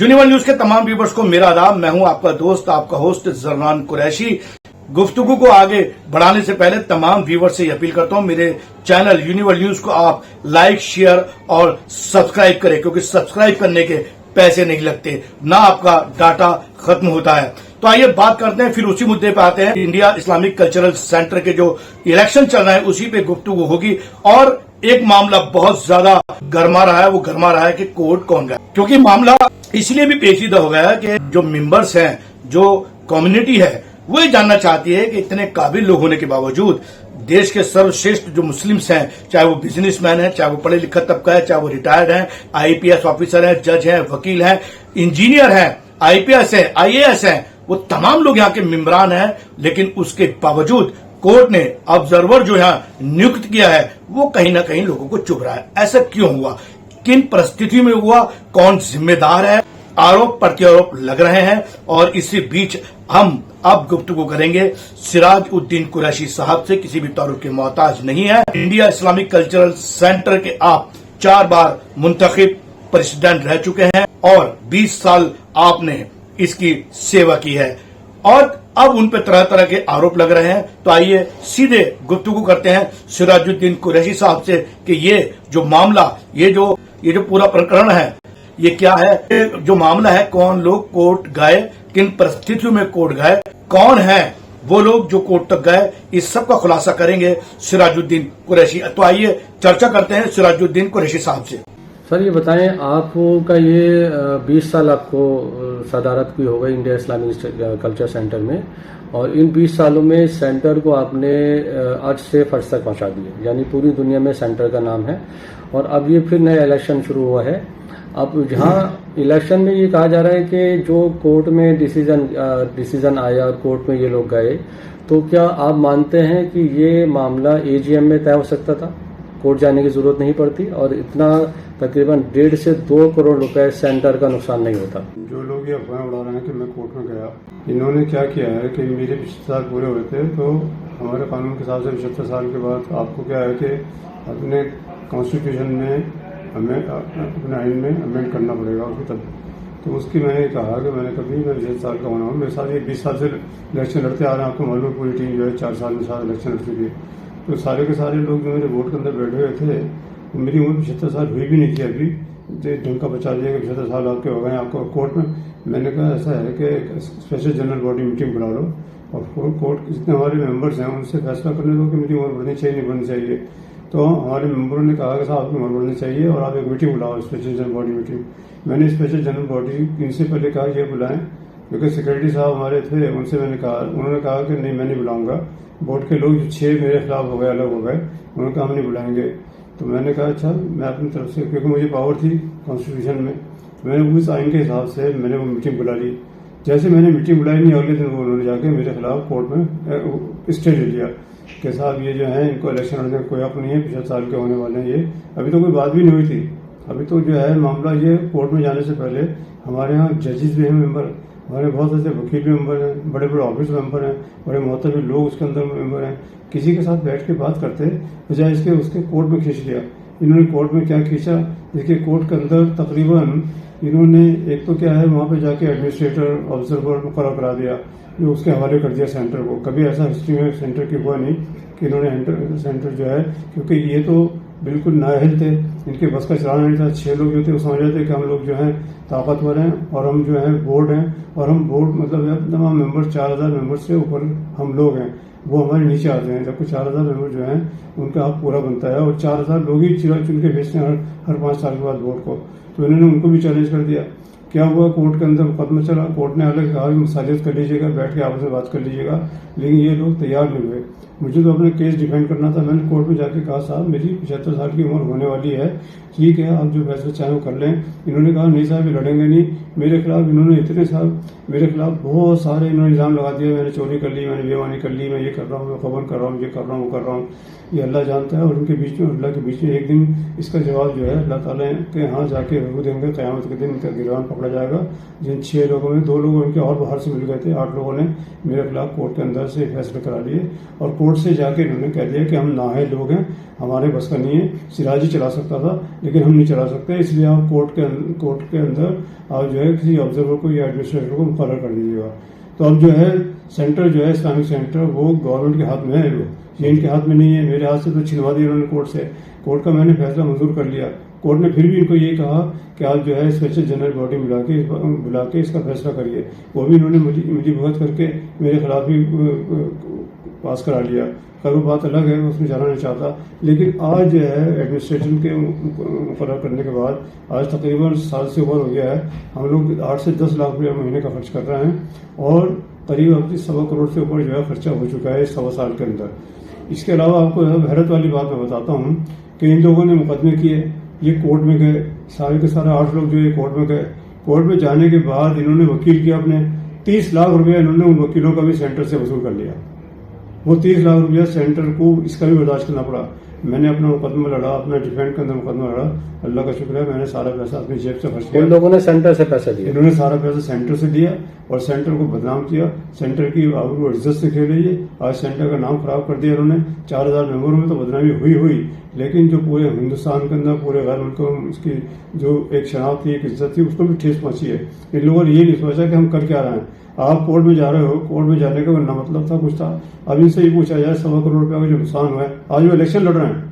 Universal news के तमाम viewers को मेरा आदाब। मैं हूं आपका दोस्त, आपका होस्ट जरनान कुरैशी। गुफ्तगू को आगे बढ़ाने से पहले तमाम व्यूवर्स से अपील करता हूं, मेरे चैनल यूनिवर्सल न्यूज को आप लाइक, शेयर और सब्सक्राइब करें, क्योंकि सब्सक्राइब करने के पैसे नहीं लगते, ना आपका डाटा खत्म होता है। तो आइए बात करते हैं, फिर उसी मुद्दे पे आते हैं। इंडिया इस्लामिक कल्चरल सेंटर के जो इलेक्शन चल रहा है उसी पे गुफ्तगू होगी। और एक मामला बहुत ज्यादा गरमा रहा है, वो गरमा रहा है कि कोर्ट कौन गया, क्योंकि मामला इसलिए भी पेचीदा हो गया है कि जो मेंबर्स हैं, जो कम्युनिटी है, वो ये जानना चाहती है कि इतने काबिल लोग होने के बावजूद देश के सर्वश्रेष्ठ जो मुस्लिम्स हैं, चाहे वो बिजनेसमैन हैं, चाहे वो पढ़े लिखा तबका है, चाहे वो रिटायर्ड हैं, आईपीएस ऑफिसर हैं, जज हैं, वकील हैं, इंजीनियर हैं, आईपीएस हैं, आईएएस हैं, वो तमाम लोग यहाँ के मेंबरान हैं, लेकिन उसके बावजूद कोर्ट ने ऑब्जर्वर जो यहाँ नियुक्त किया है वो कहीं ना कहीं लोगों को चुभ रहा है। ऐसा क्यों हुआ, किन परिस्थितियों में हुआ, कौन जिम्मेदार है? आरोप प्रत्यारोप लग रहे हैं और इसी बीच हम अब गुफ्तगू करेंगे सिराज उद्दीन कुरैशी साहब से। किसी भी तारुफ के मोहताज नहीं है। इंडिया इस्लामिक कल्चरल सेंटर के आप 4 बार मुंतखब प्रेसिडेंट रह चुके हैं और 20 साल आपने इसकी सेवा की है और अब उन पे तरह तरह के आरोप लग रहे हैं। तो आइए सीधे गुफ्तगू करते हैं सिराजुद्दीन कुरैशी साहब से कि ये जो मामला, ये जो पूरा प्रकरण है, ये क्या है, जो मामला है, कौन लोग कोर्ट गए, किन परिस्थितियों में कोर्ट गए, कौन है वो लोग जो कोर्ट तक गए, इस सब का खुलासा करेंगे सिराजुद्दीन कुरैशी। तो आइए चर्चा करते हैं सिराजुद्दीन कुरैशी साहब से। सर ये बताएं, आपका ये 20 साल आपको सदारत की हो गई इंडिया इस्लामिक कल्चर सेंटर में, और इन 20 सालों में सेंटर को आपने आज से फर्ज तक पहुंचा दिया, यानी पूरी दुनिया में सेंटर का नाम है। और अब ये फिर नया इलेक्शन शुरू हुआ है। अब जहां इलेक्शन में ये कहा जा रहा है कि जो कोर्ट में डिसीजन आया और कोर्ट में ये लोग गए, तो क्या आप मानते हैं कि ये मामला एजीएम में तय हो सकता था, कोर्ट जाने की जरूरत नहीं पड़ती और इतना तकरीबन 1.5 से 2 करोड़ रुपए सेंटर का नुकसान नहीं होता? जो लोग ये अफवाह उड़ा रहे हैं कि मैं कोर्ट में गया, इन्होंने क्या किया है कि मेरे 75 साल पूरे हुए थे, तो हमारे कानून के हिसाब से 75 साल के बाद आपको क्या है कि अपने कॉन्स्टिट्यूशन में हमें अपने आइन में अमेंड करना पड़ेगा उसको तब। तो उसकी मैंने कहा कि मैं 75 साल का होना हूँ, मेरे साथ ये 20 साल से इलेक्शन लड़ते आ रहे हैं। आपको मालूम, पूरी टीम जो है 4 साल में साथ इलेक्शन लड़ चुकी है। तो सारे के सारे लोग जो मेरे वोट के अंदर बैठे हुए थे, मेरी उम्र 75 साल हुई भी नहीं थी अभी। ढंग का बचा दिया कि 75 साल आपके हो गए आपको कोर्ट में। मैंने कहा ऐसा है कि स्पेशल जनरल बॉडी मीटिंग बुला लो और कोर्ट जितने हमारे मेंबर्स हैं उनसे फैसला करने दो कि मेरी उम्र बढ़नी चाहिए नहीं बढ़नी चाहिए। तो हमारे मेंबरों ने कहा कि साहब आपकी उम्र बढ़नी चाहिए और आप एक मीटिंग बुलाओ, स्पेशल जनरल बॉडी मीटिंग। मैंने स्पेशल जनरल बॉडी इनसे पहले कहा ये बुलाएं, क्योंकि सेक्रेटरी साहब हमारे थे, उनसे मैंने कहा, उन्होंने कहा कि नहीं मैं नहीं बुलाऊंगा। बोर्ड के लोग जो 6 मेरे खिलाफ हो गए, अलग हो गए, उन्होंने कहा हम नहीं बुलाएंगे। तो मैंने कहा अच्छा, मैं अपनी तरफ से, क्योंकि मुझे पावर थी कॉन्स्टिट्यूशन में, मैंने उस आइन के हिसाब से मैंने वो मीटिंग बुला ली। जैसे मैंने मीटिंग बुलाई, नहीं अगले दिन वो उन्होंने जाके मेरे खिलाफ कोर्ट में स्टे ले लिया कि साहब ये जो है इनको इलेक्शन लड़ने का कोई हक नहीं है, 75 साल के होने वाले हैं ये। अभी तो कोई बात भी नहीं हुई थी। अभी तो जो है मामला ये कोर्ट में जाने से पहले हमारे यहाँ जजेस भी हैं मेंबर, हमारे बहुत ऐसे वकील भी मेंबर हैं, बड़े बड़े ऑफिस मेंबर हैं, बड़े मोहतबर लोग उसके अंदर मेंबर हैं। किसी के साथ बैठ के बात करते बजाय इसके उसके कोर्ट में खींच लिया। इन्होंने कोर्ट में क्या खींचा, देखिए कोर्ट के अंदर तकरीबन इन्होंने एक तो क्या है वहाँ पे जाके एडमिनिस्ट्रेटर ऑब्जर्वर मुकर्रर करा दिया, जो उसके हवाले कर दिया सेंटर को। कभी ऐसा हिस्ट्री में सेंटर की हुआ नहीं कि इन्होंने सेंटर जो है, क्योंकि ये तो बिल्कुल नाअहल थे, इनके बस का चलाना नहीं था। 6 लोग जो थे वो समझ रहे थे कि हम लोग जो हैं ताकतवर हैं और हम जो है बोर्ड हैं, और हम बोर्ड मतलब तमाम मेंबर 4000 मेंबर से ऊपर हम लोग हैं, वो हमारे नीचे आते हैं। जबकि 4000 मेंबर जो हैं उनका हक पूरा बनता है और 4000 लोग ही चुन के भेजते हैं हर 5 साल के बाद बोर्ड को। तो इन्होंने उनको भी चैलेंज कर दिया। क्या हुआ, कोर्ट के अंदर मुकदमा चला, कोर्ट ने अलग कहा मसालियत कर लीजिएगा, बैठ के आपस में बात कर लीजिएगा, लेकिन ये लोग तैयार नहीं हुए। मुझे तो अपने केस डिफेंड करना था। मैंने कोर्ट में जाके कहा साहब मेरी 75 साल की उम्र होने वाली है, ठीक है आप जो फैसला चाहें वो कर लें। इन्होंने कहा नहीं साहब ये लड़ेंगे नहीं मेरे खिलाफ। इन्होंने इतने साहब मेरे खिलाफ बहुत सारे इन्होंने इल्जाम लगा दिया, मैंने चोरी कर ली, मैंने बेईमानी कर ली, मैं ये कर रहा हूँ, मैं खबर कर रहा हूँ, ये कर रहा हूँ, वो कर रहा हूँ। ये अल्लाह जानता है और उनके बीच में, अल्लाह के बीच में एक दिन इसका जवाब जो है अल्लाह ताला के यहाँ जाके जरूर देंगे। क़यामत के दिन इनका गिरबान पकड़ा जाएगा। जिन 6 लोगों में 2 लोग उनके और बाहर से मिल गए थे, 8 लोगों ने मेरे खिलाफ कोर्ट के अंदर से फैसले करा लिए और कोर्ट कोर्ट से जाके इन्होंने कह दिया कि हम नाअहल लोग हैं, हमारे बस का नहीं है। सिराज ही चला सकता था लेकिन हम नहीं चला सकते, इसलिए आप कोर्ट के अंदर आप जो है किसी ऑब्जर्वर को या एडमिनिस्ट्रेटर को मुकर्रर कर दीजिएगा। तो अब जो है सेंटर जो है इस्लामिक सेंटर वो गवर्नमेंट के हाथ में है, ये इनके हाथ में नहीं है। मेरे हाथ से तो छिनवा दिया उन्होंने कोर्ट से। कोर्ट का मैंने फैसला मंजूर कर लिया। कोर्ट ने फिर भी इनको ये कहा कि आप जो है स्पेशल जनरल बॉडी बुला के इसका फैसला करिए। वो भी इन्होंने मिली भगत करके मेरे खिलाफ ही पास करा लिया। खैर वो बात अलग है, उसमें जाना नहीं चाहता। लेकिन आज जो है एडमिनिस्ट्रेशन के मुकर्रर करने के बाद आज तकरीबन साल से ऊपर हो गया है। हम लोग 8 से 10 लाख रुपया महीने का खर्च कर रहे हैं और करीब अब 1.25 करोड़ से ऊपर जो है खर्चा हो चुका है 1.25 साल के अंदर। इसके अलावा आपको हैरत वाली बात मैं बताता हूँ कि इन लोगों ने मुकदमे किए, ये कोर्ट में गए, सारे के सारे 8 लोग जो ये कोर्ट में गए। कोर्ट में जाने के बाद इन्होंने वकील किया अपने 30 लाख रुपया इन्होंने उन वकीलों का भी सेंटर से वसूल कर लिया। वो 30 लाख रुपया सेंटर को इसका भी बर्दाश्त करना पड़ा। मैंने अपना मुकदमा लड़ा, अपना डिफेंड के अंदर मुकदमा लड़ा। अल्लाह का शुक्र है मैंने सारा पैसा अपनी जेब से खर्च किया। उन लोगों ने सेंटर से पैसा दिया, इन्होंने सारा पैसा सेंटर से दिया और सेंटर को बदनाम किया, सेंटर की आबरू इज्जत से खेले। ये आज सेंटर का नाम खराब कर दिया इन्होंने। 4000 मेंबरों में तो बदनामी हुई लेकिन जो पूरे हिंदुस्तान के अंदर पूरे गैर मुल्कों में इसकी जो एक शनाख्त थी, एक इज्जत थी, उसको भी ठेस पहुंची है। इन लोगों ने ये नहीं सोचा कि हम कर क्या रहे हैं। आप कोर्ट में जा रहे हो, कोर्ट में जाने का ना मतलब था कुछ था। अब इनसे ये पूछा जाए 1.25 करोड़ रुपया का जो नुकसान हुआ है, आज वो इलेक्शन लड़ रहे हैं।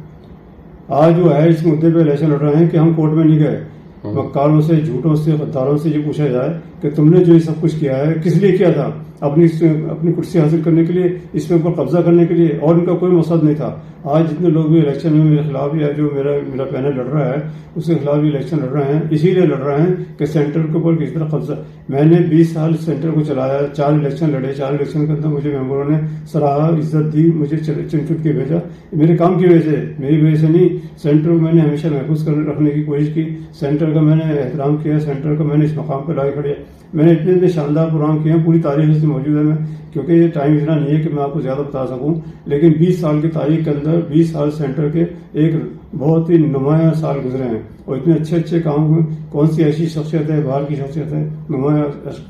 आज जो है इस मुद्दे पे इलेक्शन लड़ रहे हैं कि हम कोर्ट में नहीं गए। मक्कारों से, झूठों से, गद्दारों से ये पूछा जाए कि तुमने जो ये सब कुछ किया है किस लिए किया था? अपनी कुर्सी हासिल करने के लिए, इसमें ऊपर कब्जा करने के लिए, और इनका कोई मकसद नहीं था। आज जितने लोग भी इलेक्शन में मेरे खिलाफ या जो मेरा पैनल लड़ रहा है उसके खिलाफ भी इलेक्शन लड़ रहे हैं, इसीलिए लड़ रहे हैं कि सेंटर के ऊपर किस तरह कब्जा। मैंने 20 साल सेंटर को चलाया, 4 इलेक्शन लड़े, 4 इलेक्शन के अंदर मुझे मेंबरों ने सराहा, इज्जत दी, मुझे चुन के भेजा। मेरे काम की वजह से, मेरी वजह से नहीं। सेंटर को मैंने हमेशा महफूज रखने की कोशिश की, सेंटर का मैंने एहतराम किया, सेंटर को मैंने इस मकाम पर लाए खड़े। मैंने इतने शानदार प्रोग्राम किए हैं, पूरी तारीख से मौजूद है मैं, क्योंकि ये टाइम इतना नहीं है कि मैं आपको ज्यादा बता सकूं। लेकिन 20 साल की तारीख के अंदर 20 साल सेंटर के एक बहुत ही नुमाया साल गुजरे हैं और इतने अच्छे काम हुए। कौन सी ऐसी शख्सियत है, बाहर की शख्सियत है, नुमाया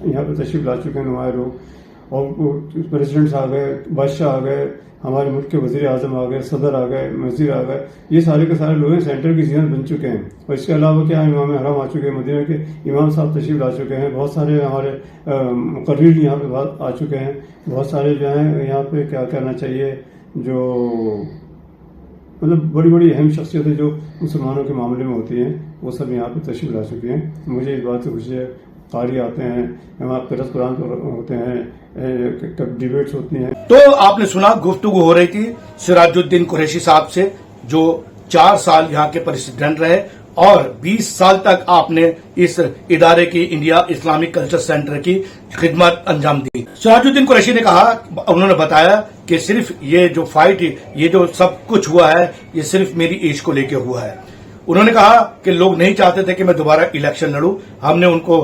यहाँ पे तशरीफ ला चुके हैं नुमाया लोग, और प्रेसिडेंट्स आ गए, बादशाह आ गए, हमारे मुल्क के वजीर आजम आ गए, सदर आ गए, वजीर आ गए, ये सारे के सारे लोग हैं सेंटर की जीनत बन चुके हैं। और इसके अलावा क्या इमाम हरम आ चुके हैं, मदीना के इमाम साहब तशरीफ ला चुके हैं, बहुत सारे हमारे मुकर्रिर यहाँ पे आ चुके हैं, बहुत सारे जो हैं यहाँ पे क्या कहना चाहिए, जो मतलब बड़ी बड़ी अहम शख्सियतें जो मुसलमानों के मामले में होती हैं वो सब यहाँ पे तशरीफ ला चुके हैं। मुझे इस बात से खुशी है। कारी आते हैं, वहाँ क़िरात कुरान होते हैं, डिबेट्स होती हैं। तो आपने सुना, गुफ्तगू हो रही थी सिराजुद्दीन कुरैशी साहब से, जो 4 साल यहाँ के प्रेसिडेंट रहे और 20 साल तक आपने इस इदारे की, इंडिया इस्लामिक कल्चर सेंटर की खिदमत अंजाम दी। सिराजुद्दीन कुरैशी ने कहा, उन्होंने बताया कि सिर्फ ये जो फाइट, ये जो सब कुछ हुआ है, ये सिर्फ मेरी एज को लेकर हुआ है। उन्होंने कहा कि लोग नहीं चाहते थे कि मैं दोबारा इलेक्शन लड़ूं। हमने उनको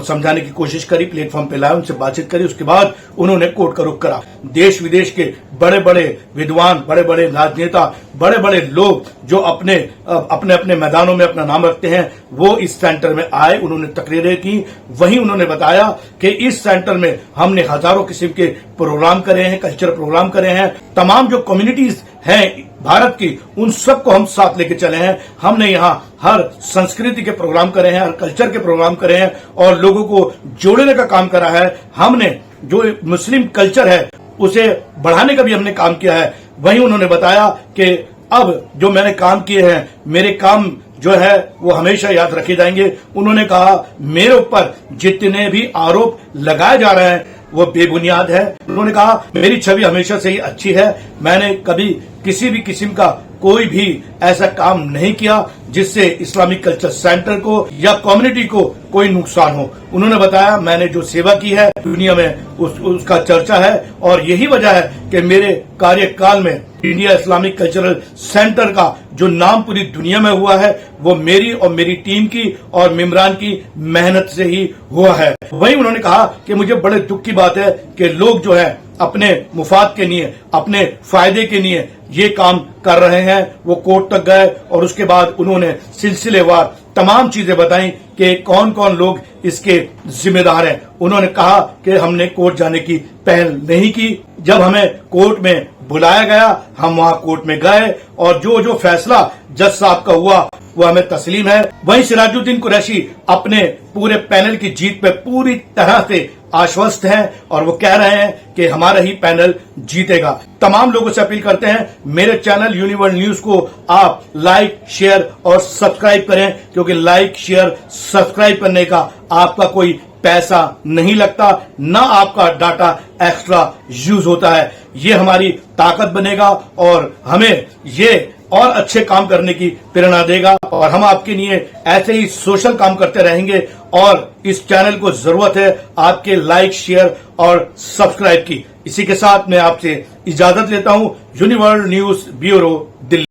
समझाने की कोशिश करी, प्लेटफॉर्म पे लाया, उनसे बातचीत करी, उसके बाद उन्होंने कोर्ट का रुख करा। देश विदेश के बड़े बड़े विद्वान, बड़े बड़े राजनेता, बड़े बड़े लोग जो अपने अपने मैदानों में अपना नाम रखते हैं, वो इस सेंटर में आए, उन्होंने तकरीरें की। वहीं उन्होंने बताया कि इस सेंटर में हमने हजारों किस्म के प्रोग्राम करे हैं, कल्चर प्रोग्राम करे हैं। तमाम जो कम्युनिटीज हैं भारत की, उन सबको हम साथ लेके चले हैं। हमने यहाँ हर संस्कृति के प्रोग्राम करे हैं, हर कल्चर के प्रोग्राम करे हैं और लोगों को जोड़ने का काम करा है। हमने जो मुस्लिम कल्चर है उसे बढ़ाने का भी हमने काम किया है। वहीं उन्होंने बताया कि अब जो मैंने काम किए हैं, मेरे काम जो है वो हमेशा याद रखे जाएंगे। उन्होंने कहा, मेरे ऊपर जितने भी आरोप लगाए जा रहे हैं वो बेबुनियाद है। उन्होंने कहा, मेरी छवि हमेशा से ही अच्छी है, मैंने कभी किसी भी किस्म का कोई भी ऐसा काम नहीं किया जिससे इस्लामिक कल्चर सेंटर को या कम्युनिटी को कोई नुकसान हो। उन्होंने बताया, मैंने जो सेवा की है दुनिया में उसका चर्चा है और यही वजह है कि मेरे कार्यकाल में इंडिया इस्लामिक कल्चरल सेंटर का जो नाम पूरी दुनिया में हुआ है वो मेरी और मेरी टीम की और मेम्बरान की मेहनत से ही हुआ है। वहीं उन्होंने कहा कि मुझे बड़े दुख की बात है कि लोग जो है अपने मुफाद के लिए, अपने फायदे के लिए ये काम कर रहे हैं। वो कोर्ट तक गए और उसके बाद उन्होंने सिलसिलेवार तमाम चीजें बताई कि कौन कौन लोग इसके जिम्मेदार हैं। उन्होंने कहा कि हमने कोर्ट जाने की पहल नहीं की। जब हमें कोर्ट में बुलाया गया, हम वहां कोर्ट में गए और जो जो फैसला जज साहब का हुआ वो हमें तस्लीम है। वहीं सिराजुद्दीन कुरैशी अपने पूरे पैनल की जीत पे पूरी तरह से आश्वस्त हैं और वो कह रहे हैं कि हमारा ही पैनल जीतेगा। तमाम लोगों से अपील करते हैं मेरे चैनल यूनिवर्ल्ड न्यूज को आप लाइक, शेयर और सब्सक्राइब करें, क्योंकि लाइक, शेयर, सब्सक्राइब करने का आपका कोई पैसा नहीं लगता, ना आपका डाटा एक्स्ट्रा यूज होता है। ये हमारी ताकत बनेगा और हमें ये और अच्छे काम करने की प्रेरणा देगा और हम आपके लिए ऐसे ही सोशल काम करते रहेंगे। और इस चैनल को जरूरत है आपके लाइक, शेयर और सब्सक्राइब की। इसी के साथ मैं आपसे इजाजत लेता हूं। यूनिवर्ल्ड न्यूज ब्यूरो, दिल्ली।